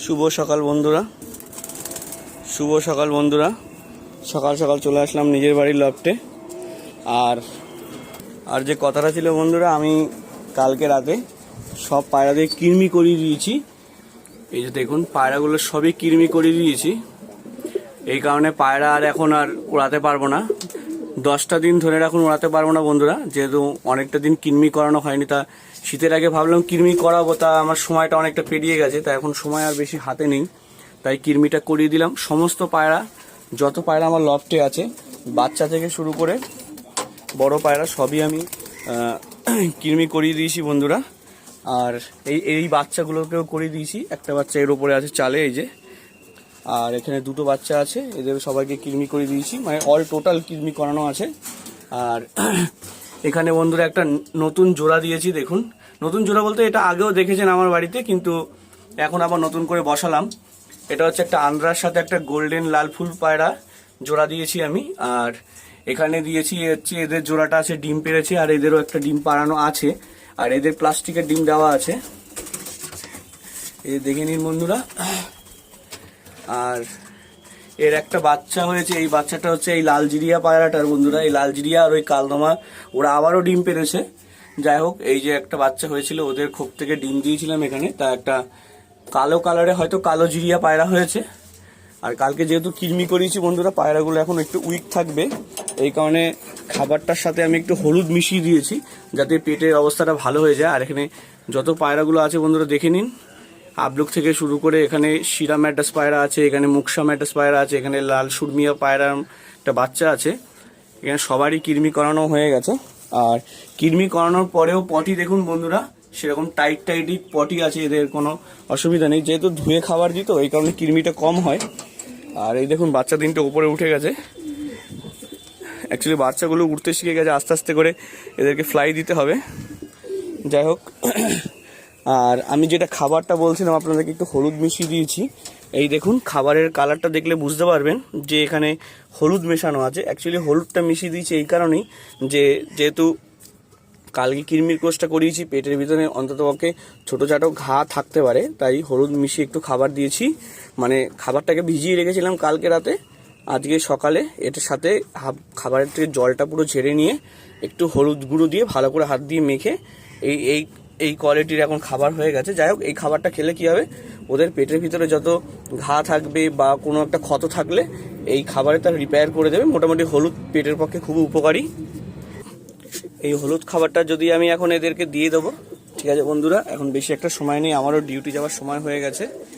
শুভ সকাল বন্ধুরা, শুভ সকাল বন্ধুরা। সকাল সকাল চলে আসলাম নিজের বাড়ির লফটে। আর যে কথাটা ছিল বন্ধুরা, আমি কালকে রাতে সব পায়রাদের কৃমি করিয়ে দিয়েছি। এই যে দেখুন, পায়রাগুলো সবই কৃমি করিয়ে দিয়েছি। এই কারণে পায়রা আর এখন আর উড়াতে পারবো না, 10টা দিন ধরে এখন উড়াতে পারবো না বন্ধুরা, যেহেতু অনেকটা দিন কৃমি করানো হয়নি। তা শীতের আগে ভাবলাম কৃমি করাবো, তা আমার সময়টা অনেকটা পেরিয়ে গেছে, তা এখন সময় আর বেশি হাতে নেই, তাই কৃমিটা করিয়ে দিলাম। সমস্ত পায়রা, যত পায়রা আমার লফটে আছে, বাচ্চা থেকে শুরু করে বড় পায়রা সবই আমি কৃমি করিয়ে দিয়েছি বন্ধুরা। আর এই বাচ্চাগুলোকেও করিয়ে দিয়েছি। একটা বাচ্চা এর উপরে আছে চালে, এই যে। আর এখানে দুটো বাচ্চা আছে, এদের সবাইকে কৃমি করে দিয়েছি, মানে অল টোটাল কৃমি করানো আছে। আর এখানে বন্ধুরা একটা নতুন জোড়া দিয়েছি, দেখুন। নতুন জোড়া বলতে এটা আগেও দেখেছেন আমার বাড়িতে, কিন্তু এখন আবার নতুন করে বসালাম। এটা হচ্ছে একটা আন্দ্রার সাথে একটা গোল্ডেন লাল ফুল পায়রা জোড়া দিয়েছি আমি। আর এখানে দিয়েছি হচ্ছে এদের জোড়াটা আছে, ডিম পেড়েছে, আর এদেরও একটা ডিম পাড়ানো আছে, আর এদের প্লাস্টিকের ডিম দেওয়া আছে, এই দেখে নিন বন্ধুরা। আর এর একটা বাচ্চা হয়েছে, এই বাচ্চাটা হচ্ছে এই লালজিরিয়া পায়রাটার বন্ধুরা। এই লালজিরিয়া আর ওই কালদমা ওরা আবারও ডিম পেড়েছে। যাই হোক, এই যে একটা বাচ্চা হয়েছিল, ওদের খোপ থেকে ডিম দিয়েছিলাম এখানে, তা একটা কালো কালারে হয়তো কালো জিরিয়া পায়রা হয়েছে। আর কালকে যেহেতু কৃমি করিয়েছি বন্ধুরা, পায়রাগুলো এখন একটু উইক থাকবে, এই কারণে খাবারটার সাথে আমি একটু হলুদ মিশিয়ে দিয়েছি, যাতে পেটের অবস্থাটা ভালো হয়ে যায়। আর এখানে যত পায়রাগুলো আছে বন্ধুরা দেখে নিন, আবলুক থেকে শুরু করে এখানে শিরা ম্যাডাস পায়রা আছে, এখানে মুকসা ম্যাডাস পায়রা আছে, এখানে লাল সুরমিয়া পায়রা একটা বাচ্চা আছে। এখানে সবারই কৃমি করানো হয়ে গেছে। আর কৃমি করানোর পরেও পটি দেখুন বন্ধুরা, সেরকম টাইটই পটি আছে, এদের কোনো অসুবিধা নেই, যেহেতু ধুয়ে খাবার দিত, এই কারণে কৃমিটা কম হয়। আর এই দেখুন, বাচ্চা তিনটে উপরে উঠে গেছে। অ্যাকচুয়ালি বাচ্চাগুলো উঠতে শিখে গেছে, আস্তে আস্তে করে এদেরকে ফ্লাই দিতে হবে। যাই হোক, আর আমি যেটা খাবারটা বলছিলাম আপনাদেরকে, একটু হলুদ মিশিয়ে দিয়েছি। এই দেখুন, খাবারের কালারটা দেখলে বুঝতে পারবেন যে এখানে হলুদ মেশানো আছে। অ্যাকচুয়ালি হলুদটা মিশিয়ে দিয়েছি এই কারণেই, যেহেতু কালকে কৃমির কোষটা করিয়েছি, পেটের ভিতরে অন্ততপক্ষে ছোটো চাটো ঘা থাকতে পারে, তাই হলুদ মিশিয়ে একটু খাবার দিয়েছি। মানে খাবারটাকে ভিজিয়ে রেখেছিলাম কালকে রাতে, আজকে সকালে এটার সাথে খাবারের থেকে জলটা পুরো ঝেড়ে নিয়ে একটু হলুদ গুঁড়ো দিয়ে ভালো করে হাত দিয়ে মেখে এই কোয়ালিটির এখন খাবার হয়ে গেছে। যাই হোক, এই খাবারটা খেলে কি হবে, ওদের পেটের ভিতরে যত ঘা থাকবে বা কোনো একটা ক্ষত থাকলে এই খাবারে তার রিপেয়ার করে দেবে। মোটামুটি হলুদ পেটের পক্ষে খুবই উপকারী। এই হলুদ খাবারটা যদি আমি এখন এদেরকে দিয়ে দেবো। ঠিক আছে বন্ধুরা, এখন বেশি একটা সময় নেই, আমারও ডিউটি যাওয়ার সময় হয়ে গেছে।